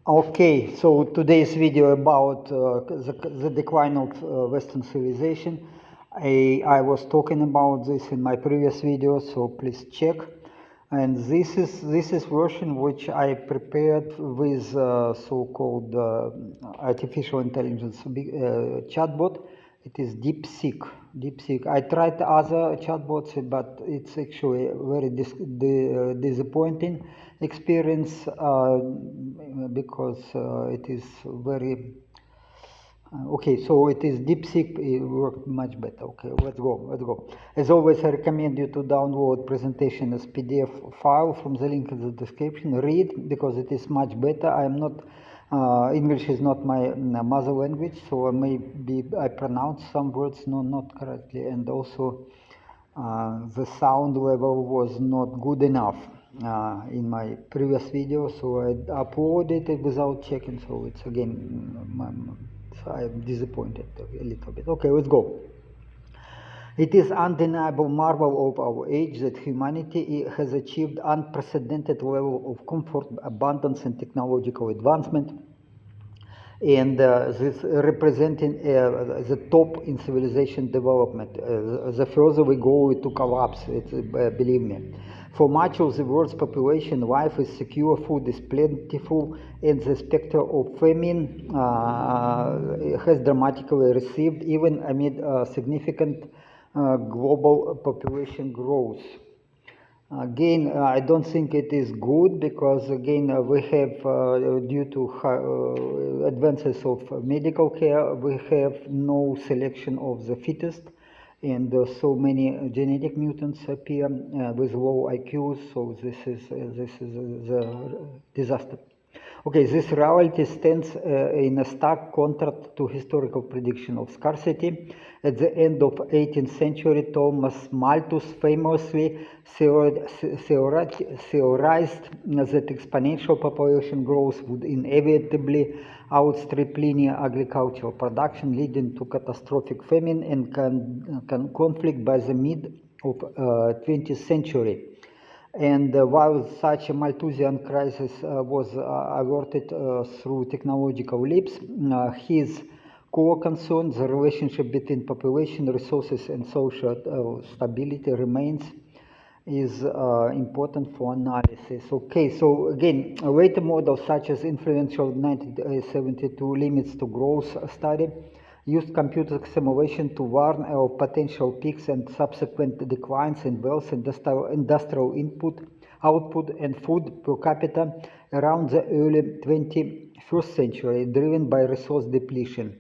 Okay, so today's video about the decline of Western civilization. I was talking about this in my previous video, so please check. And this is version which I prepared with so-called artificial intelligence chatbot. It is DeepSeek. I tried other chatbots, but it's actually a very disappointing experience because it is very okay. So it is DeepSeek. It worked much better. Okay, let's go. As always, I recommend you to download presentation as PDF file from the link in the description. Read because it is much better. I am not English is not my mother language, so maybe I pronounce some words not correctly, and also the sound level was not good enough in my previous video, so I uploaded it without checking. So it's again, so I'm disappointed a little bit. Okay, let's go. It is undeniable marvel of our age that humanity has achieved unprecedented level of comfort, abundance, and technological advancement, and this representing the top in civilization development. The further we go to collapse, believe me. For much of the world's population, life is secure, food is plentiful, and the specter of famine has dramatically receded, even amid significant global population growth. Again, I don't think it is good because again we have, due to advances of medical care, we have no selection of the fittest, and so many genetic mutants appear with low IQs. So this is the disaster. Okay, this reality stands in a stark contrast to historical prediction of scarcity. At the end of 18th century, Thomas Malthus famously theorized that exponential population growth would inevitably outstrip linear agricultural production, leading to catastrophic famine and conflict by the mid of 20th century. And while such a Malthusian crisis was averted through technological leaps, his core concern, the relationship between population, resources, and social stability remains important for analysis. Okay, so again, later models such as influential 1972 limits to growth study used computer simulation to warn of potential peaks and subsequent declines in wealth, industrial output, and food per capita around the early 21st century, driven by resource depletion.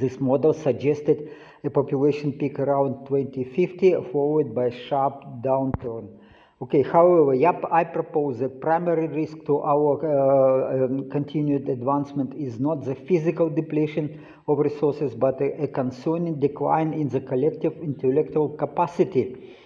This model suggested a population peak around 2050, followed by a sharp downturn. Okay, however, I propose that primary risk to our continued advancement is not the physical depletion of resources, but a concerning decline in the collective intellectual capacity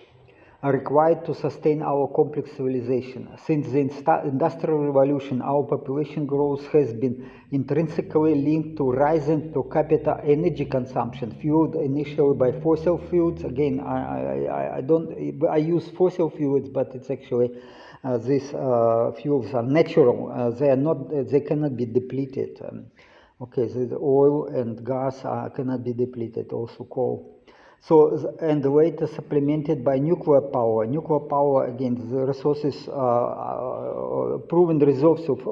required to sustain our complex civilization. Since the Industrial Revolution, our population growth has been intrinsically linked to rising per capita energy consumption, fueled initially by fossil fuels. Again, I use fossil fuels, but it's actually these fuels are natural. They cannot be depleted. Okay, so the oil and gas cannot be depleted. Also coal. So, and later supplemented by nuclear power. Nuclear power, again, the resources, proven reserves of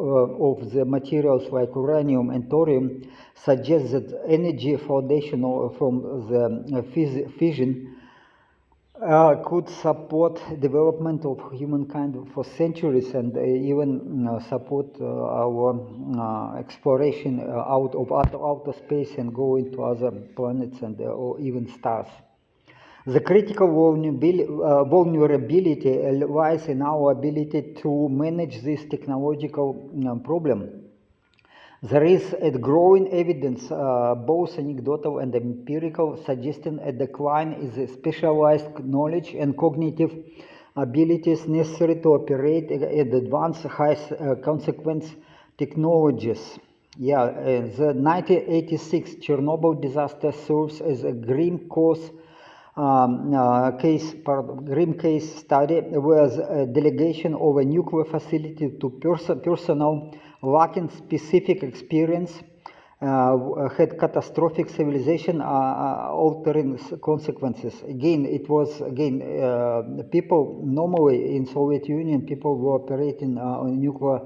the materials like uranium and thorium suggest that energy foundation from the fission could support development of humankind for centuries, and even support our exploration out of outer space and go into other planets and or even stars. The critical vulnerability lies in our ability to manage this technological problem. There is a growing evidence, both anecdotal and empirical, suggesting a decline in the specialized knowledge and cognitive abilities necessary to operate at advanced high-consequence technologies. Yeah, the 1986 Chernobyl disaster serves as a grim case study, where a delegation of a nuclear facility to personnel lacking specific experience, had catastrophic civilization altering consequences. Again, it was people normally in Soviet Union, people were operating on nuclear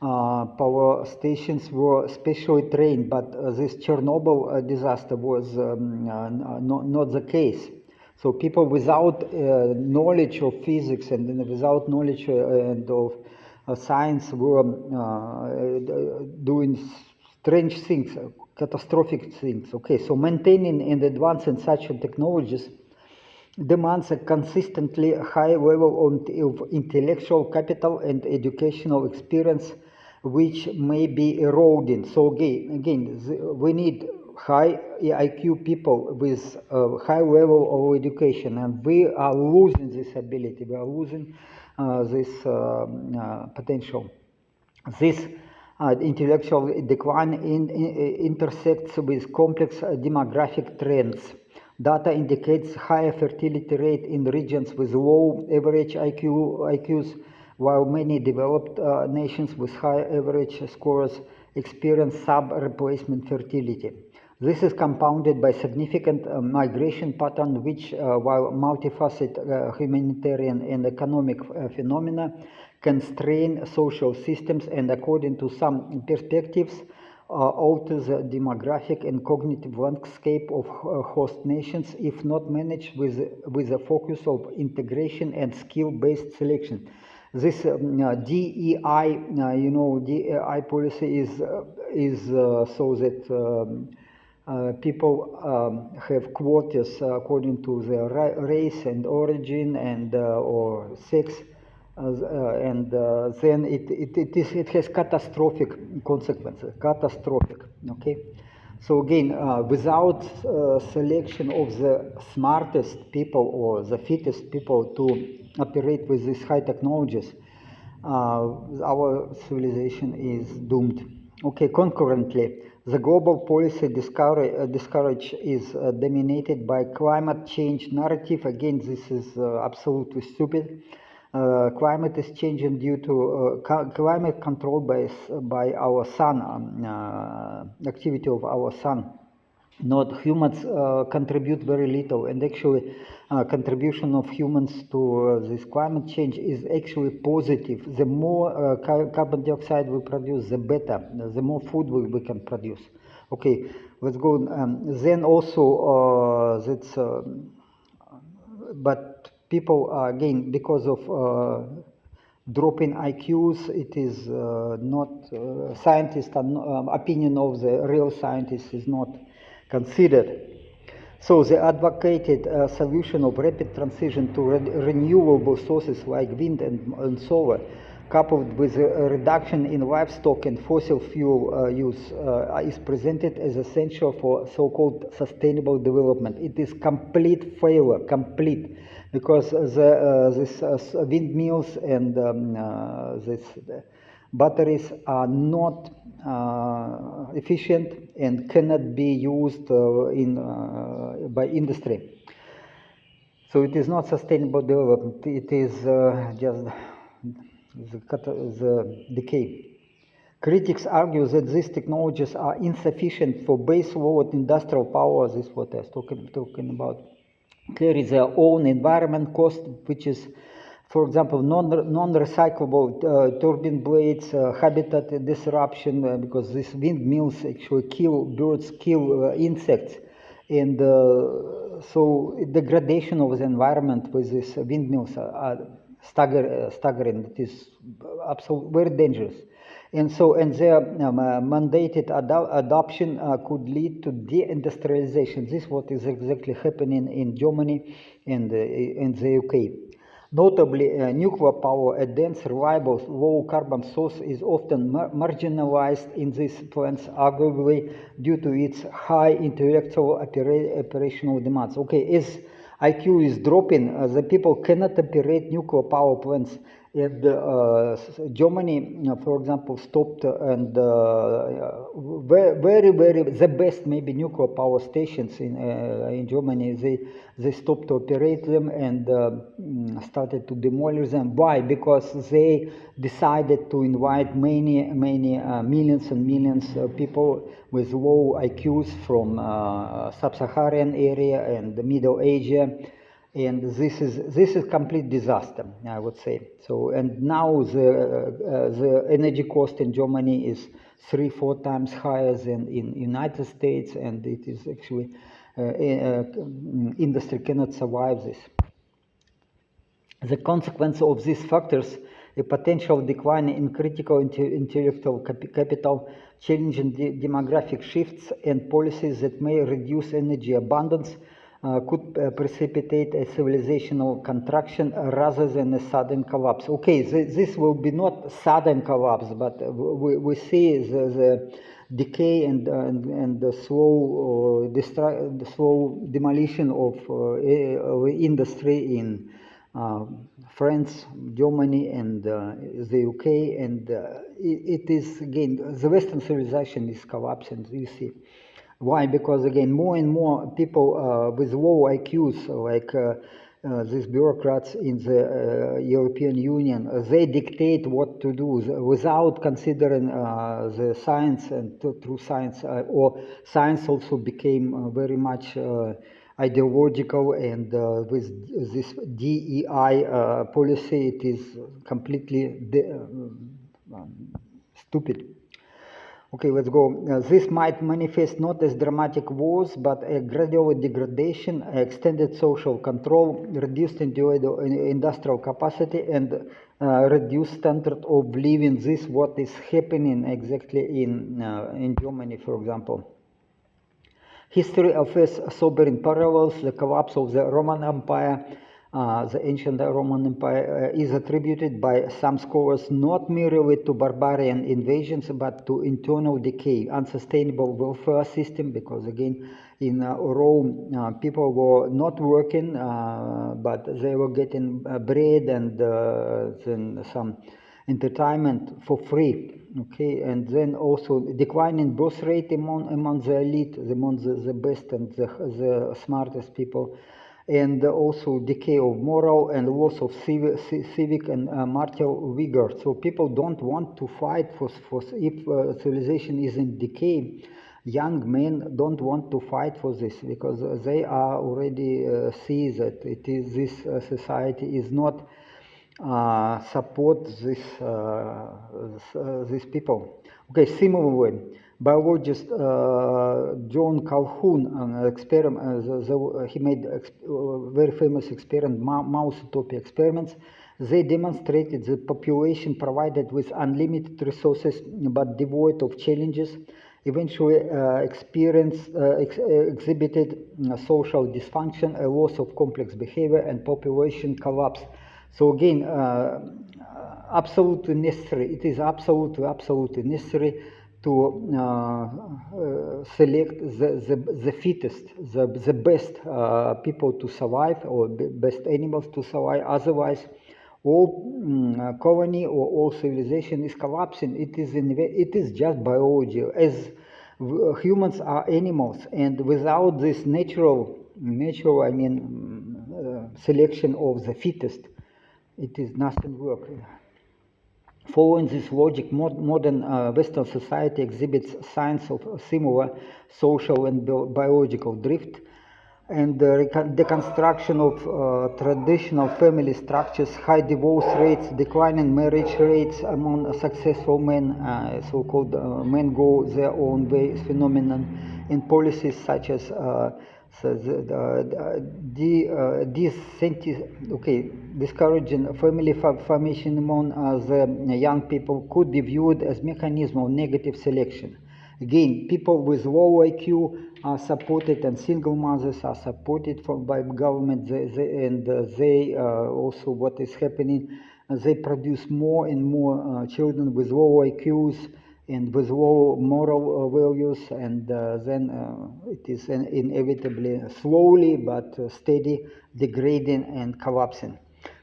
power stations were specially trained, but this Chernobyl disaster was not the case. So people without knowledge of physics and without knowledge and of science were doing strange things, catastrophic things. Okay, so maintaining and advancing such technologies demands a consistently high level of intellectual capital and educational experience, which may be eroding. So again, we need high IQ people with a high level of education, and we are losing this ability. We are losing this potential. This intellectual decline intersects with complex demographic trends. Data indicates higher fertility rate in regions with low average IQs, while many developed nations with high average scores experience sub-replacement fertility. This is compounded by significant migration pattern, which, while multifaceted humanitarian and economic phenomena, constrain social systems and, according to some perspectives, alter the demographic and cognitive landscape of host nations if not managed with a focus of integration and skill-based selection. This DEI, DEI policy is so that people have quotas according to their race and origin and or sex. Then it has catastrophic consequences. Catastrophic, okay. So again, without selection of the smartest people or the fittest people to operate with these high technologies, our civilization is doomed. Okay. Concurrently, the global policy discourage is dominated by climate change narrative. Again, this is absolutely stupid. Climate is changing due to climate controlled by our sun, activity of our sun. Not humans contribute very little, and actually contribution of humans to this climate change is actually positive. The more carbon dioxide we produce, the better, the more food we can produce. Okay, let's go. Then also that's, but people, again, because of dropping IQs, it is not, scientists, opinion of the real scientists is not considered. So the advocated solution of rapid transition to renewable sources like wind and solar, coupled with a reduction in livestock and fossil fuel use, is presented as essential for so-called sustainable development. It is complete failure, complete, because these windmills and these batteries are not efficient and cannot be used by industry. So it is not sustainable development. It is just the decay. Critics argue that these technologies are insufficient for base load industrial power. This is what I was talking about. Carry their own environment cost, which is, for example, non-recyclable turbine blades, habitat disruption, because these windmills actually kill birds, kill insects, and so degradation of the environment with these windmills are staggering. It is absolutely very dangerous. And so, and their mandated adoption could lead to deindustrialization. This is what is exactly happening in Germany and in the UK. Notably, nuclear power, a dense, reliable, low-carbon source, is often marginalized in these plants, arguably due to its high intellectual operational demands. Okay, as IQ is dropping, the people cannot operate nuclear power plants, And Germany, for example, stopped and very, the best maybe nuclear power stations in Germany, they stopped to operate them and started to demolish them. Why? Because they decided to invite many millions and millions of people with low IQs from sub-Saharan area and the Middle Asia. And this is complete disaster, I would say. So, and now the energy cost in Germany is 3-4 times higher than in United States, and it is actually industry cannot survive this. The consequence of these factors, a potential decline in critical intellectual capital, challenging demographic shifts, and policies that may reduce energy abundance, could precipitate a civilizational contraction rather than a sudden collapse. Okay, this will be not sudden collapse, but we see the decay and the slow demolition of industry in France, Germany, and the UK, and it is again the Western civilization is collapsing. You see. Why? Because again, more and more people with low IQs, like these bureaucrats in the European Union, they dictate what to do without considering the science and true science, or science also became very much ideological, and with this DEI policy, it is completely stupid. Okay, let's go. This might manifest not as dramatic wars, but a gradual degradation, extended social control, reduced industrial capacity, and reduced standard of living. This what is happening exactly in Germany, for example. History offers sobering parallels. The collapse of the Roman Empire, the ancient Roman Empire, is attributed by some scholars not merely to barbarian invasions, but to internal decay, unsustainable welfare system, because again, in Rome, people were not working, but they were getting bread and then some entertainment for free. Okay, and then also declining birth rate among the elite, among the best and the smartest people, and also decay of moral and loss of civic and martial vigor. So people don't want to fight for if civilization is in decay. Young men don't want to fight for this because they are already see that it is this society is not support these people. Okay, similarly, biologist John Calhoun he made very famous experiment, mouse utopia experiments. They demonstrated that population provided with unlimited resources but devoid of challenges eventually exhibited social dysfunction, a loss of complex behavior, and population collapse. So again, absolutely necessary. It is absolutely necessary to select the fittest, the best people to survive, or best animals to survive. Otherwise, all colony or all civilization is collapsing. It is just biology. As humans are animals, and without this natural, I mean, selection of the fittest, it is nothing work. Following this logic, modern Western society exhibits signs of similar social and biological drift, and the deconstruction of traditional family structures, high divorce rates, declining marriage rates among successful men, so-called men go their own way phenomenon, in policies such as discouraging family formation among the young people could be viewed as mechanism of negative selection. Again, people with low IQ are supported, and single mothers are supported by government. They also, what is happening, they produce more and more children with low IQs and with low moral values, and then it is inevitably slowly but steady degrading and collapsing.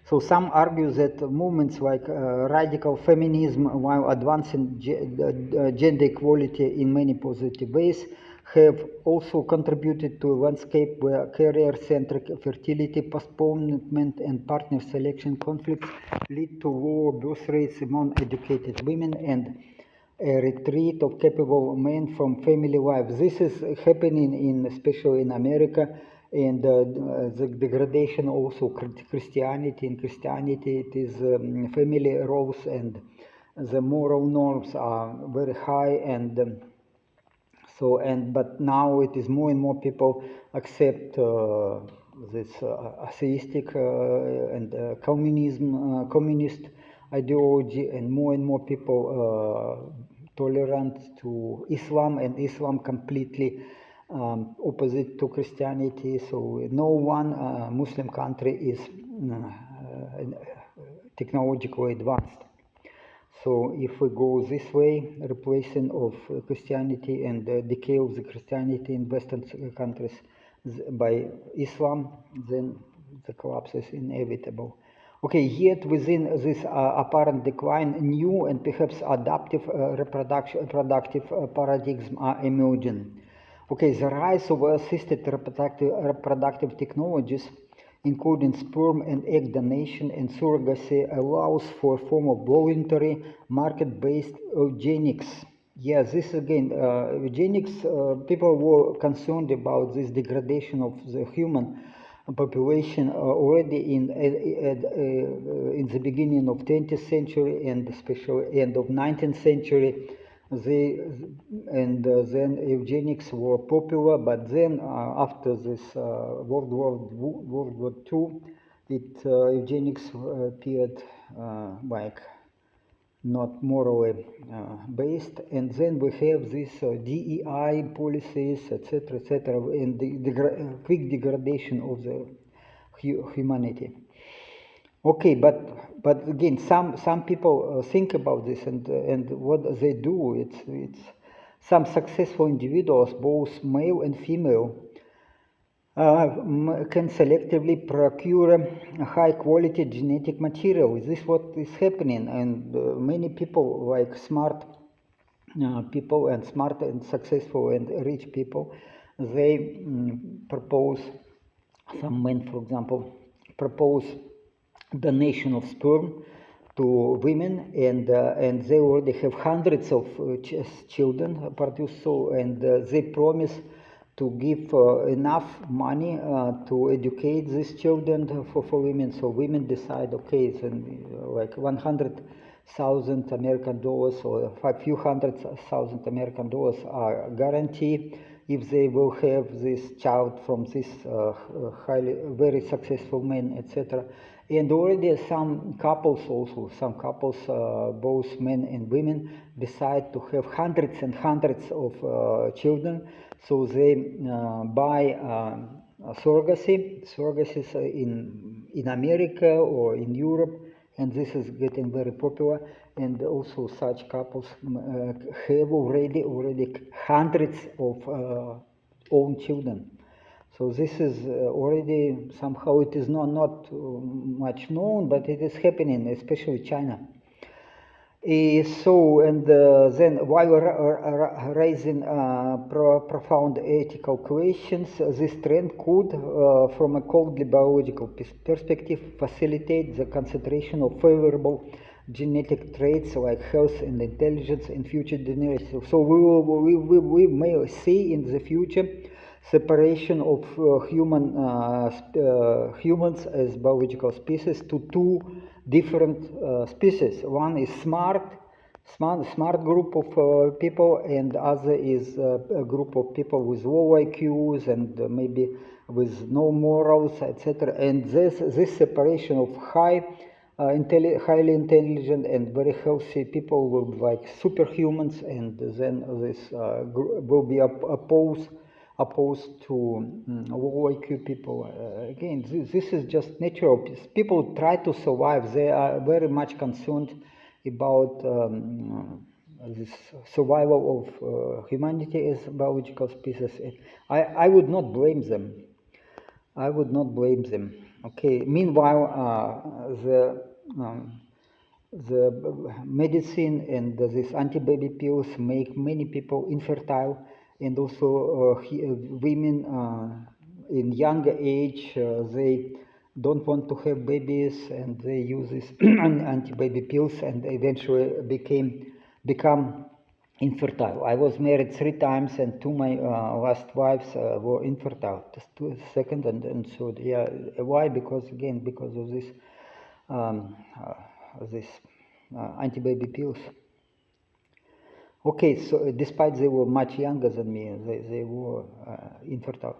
So some argue that movements like radical feminism, while advancing gender equality in many positive ways, have also contributed to a landscape where career-centric fertility, postponement, and partner selection conflicts lead to lower birth rates among educated women and a retreat of capable men from family life. This is happening especially in America, and the degradation also Christianity. In Christianity, it is family roles and the moral norms are very high, and but now it is more and more people accept this atheistic and communist ideology, and more people tolerant to Islam, and Islam completely opposite to Christianity. So no one Muslim country is technologically advanced. So if we go this way, replacing of Christianity and the decay of the Christianity in Western countries by Islam, then the collapse is inevitable. Okay, yet within this apparent decline, new and perhaps adaptive reproductive paradigms are emerging. Okay, the rise of assisted reproductive technologies, including sperm and egg donation and surrogacy, allows for a form of voluntary market-based eugenics. Yes, this again, eugenics, people were concerned about this degradation of the human population already in the beginning of 20th century and especially end of 19th century. Then eugenics were popular, but then after this World War II, eugenics appeared like not morally based, and then we have this DEI policies, etc., and the quick degradation of the humanity. Okay, but again, some people think about this, and what they do, it's some successful individuals, both male and female, can selectively procure high quality genetic material. This is what is happening, and many people, like smart people and smart and successful and rich people, they propose, some men for example, propose donation of sperm to women, and they already have hundreds of children produced, so, and they promise to give enough money to educate these children for women. So women decide, okay, then like $100,000 American or a few $100,000 American are guaranteed if they will have this child from this very successful man, etc. And already some couples, both men and women, decide to have hundreds and hundreds of children. So they buy surrogacies in America or in Europe, and this is getting very popular. And also such couples have already hundreds of own children. So this is already somehow, it is not much known, but it is happening, especially China. So, and then while raising profound ethical questions, this trend could, from a coldly biological perspective, facilitate the concentration of favorable genetic traits like health and intelligence in future generations. So we may see in the future separation of humans as biological species to two different species. One is smart group of people, and other is a group of people with low IQs and maybe with no morals, etc. And this separation of highly intelligent and very healthy people will be like superhumans, and then this will be opposed to low IQ people. Again, this is just natural. People try to survive. They are very much concerned about this survival of humanity as biological species. I would not blame them. Okay. Meanwhile, the medicine and these anti-baby pills make many people infertile, and also women in younger age they don't want to have babies, and they use these anti-baby pills, and eventually become infertile. I was married 3 times, and 2 my last wives were infertile. Just 2 second and third. Yeah, why? Because again, because of this anti-baby pills. Okay, so despite they were much younger than me, they were infertile.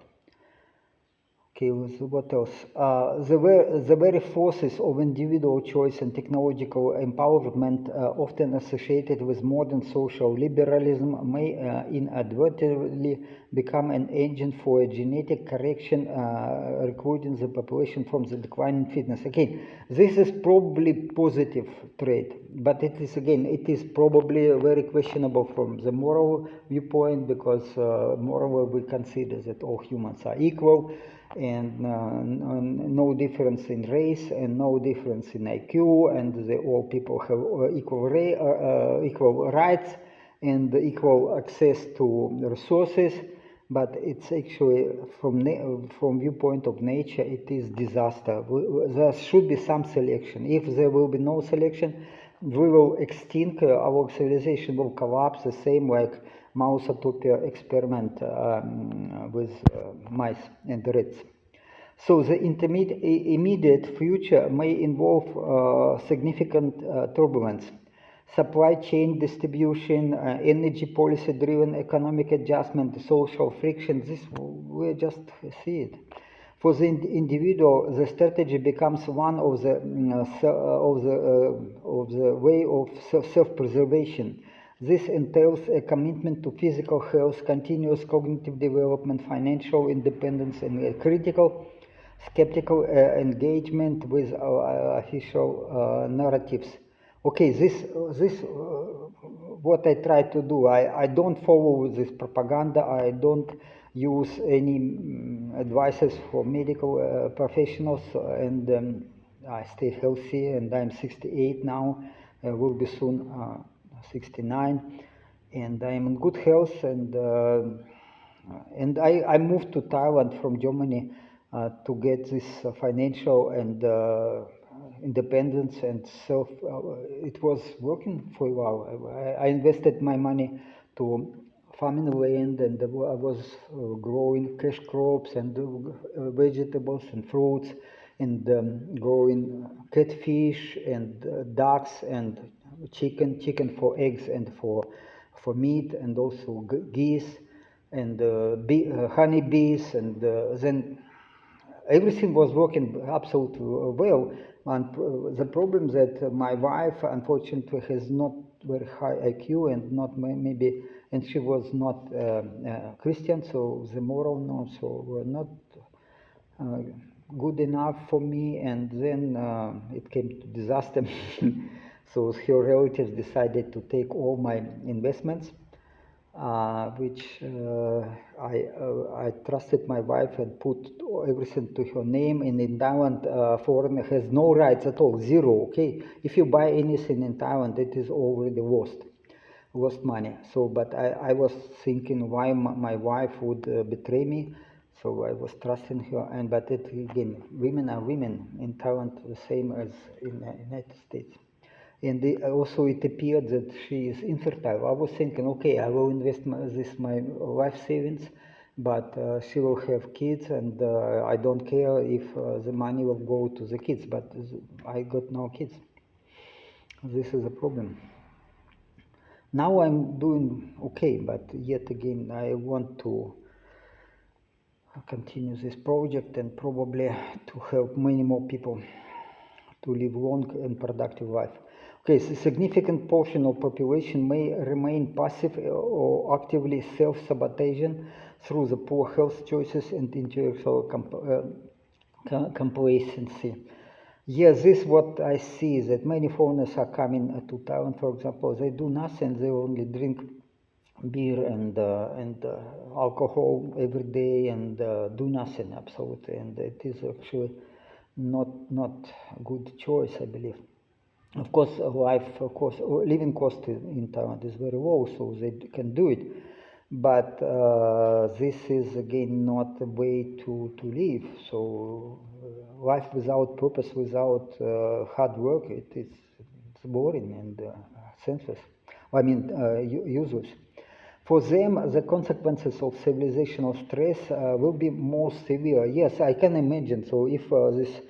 Okay, what else? The very forces of individual choice and technological empowerment often associated with modern social liberalism may inadvertently become an engine for a genetic correction, recruiting the population from the declining fitness. Again, this is probably positive trait, but it is probably very questionable from the moral viewpoint, because morally we consider that all humans are equal, and no difference in race, and no difference in IQ, and all people have equal rights and equal access to resources. But it's actually from viewpoint of nature, it is disaster. There should be some selection. If there will be no selection, we will extinct. Our civilization will collapse, the same like mouse utopia experiment with mice and rats. So the immediate future may involve significant turbulence. Supply chain distribution, energy policy driven economic adjustment, social friction, this we just see it. For the individual, the strategy becomes one of the way of self-preservation. This entails a commitment to physical health, continuous cognitive development, financial independence, and a critical, skeptical engagement with official narratives. Okay, this what I try to do. I don't follow this propaganda. I don't use any advices for medical professionals, and I stay healthy, and I'm 68 now. I will be soon 69, and I'm in good health, and I moved to Thailand from Germany to get this financial and independence and self. It was working for a while. I invested my money to farming land, and I was growing cash crops and vegetables and fruits, and growing catfish and ducks and chicken for eggs and for meat, and also geese and honeybees, and then everything was working absolutely well. And the problem that my wife, unfortunately, has not very high IQ, and not maybe, and she was not Christian, so the moral norms were not good enough for me, and then it came to disaster. So her relatives decided to take all my investments, which I trusted my wife and put everything to her name. And in Thailand, foreigner has no rights at all, zero. Okay, if you buy anything in Thailand, it is already lost money. So, but I was thinking why my wife would betray me. So I was trusting her, but again, women are women in Thailand, the same as in the United States. And also it appeared that she is infertile. I was thinking, okay, I will invest my life savings, but she will have kids, and I don't care if the money will go to the kids, but I got no kids. This is a problem. Now I'm doing okay, but yet again, I want to continue this project, and probably to help many more people to live long and productive life. Okay, so a significant portion of population may remain passive or actively self-sabotaging through the poor health choices and intellectual complacency. Yes, this is what I see, that many foreigners are coming to Thailand, for example. They do nothing, they only drink beer and alcohol every day, and do nothing absolutely, and it is actually not good choice, I believe. Of course, living cost in Thailand is very low, so they can do it. But this is again not a way to live. So life without purpose, without hard work, it's boring and senseless. I mean, useless. For them, the consequences of civilizational stress will be more severe. Yes, I can imagine. So if this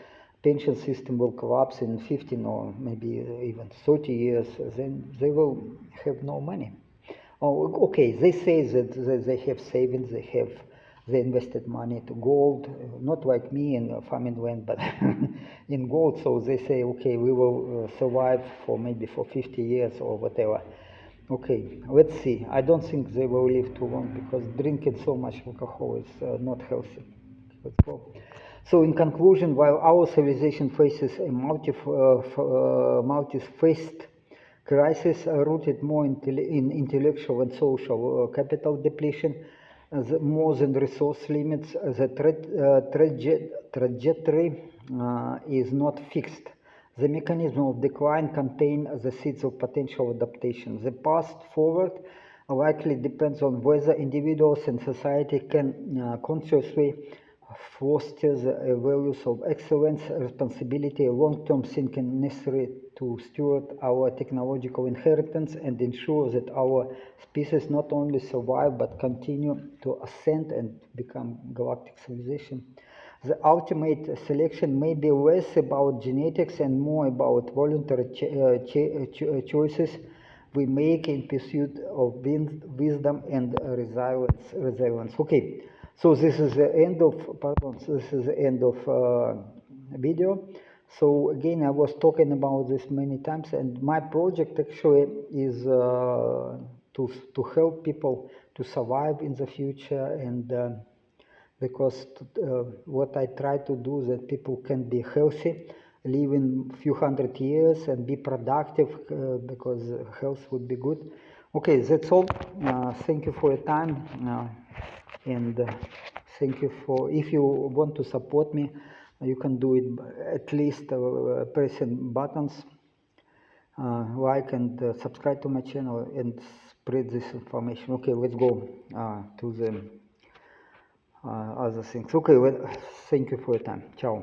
pension system will collapse in 15 or maybe even 30 years, then they will have no money. Oh, okay, they say that they have savings, they invested money to gold, not like me in farming land, but in gold. So they say, okay, we will survive for maybe for 50 years or whatever. Okay, let's see. I don't think they will live too long because drinking so much alcohol is not healthy. Let's go. So in conclusion, while our civilization faces a multi-faced crisis rooted more in intellectual and social capital depletion, more than resource limits, the trajectory is not fixed. The mechanism of decline contains the seeds of potential adaptation. The path forward likely depends on whether individuals and society can consciously foster the values of excellence, responsibility, long-term thinking necessary to steward our technological inheritance and ensure that our species not only survive but continue to ascend and become galactic civilization. The ultimate selection may be less about genetics and more about voluntary choices we make in pursuit of wisdom and resilience. Okay, so this is the end of video. So again, I was talking about this many times, and my project actually is to help people to survive in the future, and because what I try to do is that people can be healthy, live in a few hundred years and be productive because health would be good. Okay, that's all. Thank you for your time, and thank you for, if you want to support me, you can do it at least pressing buttons, like and subscribe to my channel and spread this information. Okay, let's go to the other things. Okay, well, thank you for your time. Ciao.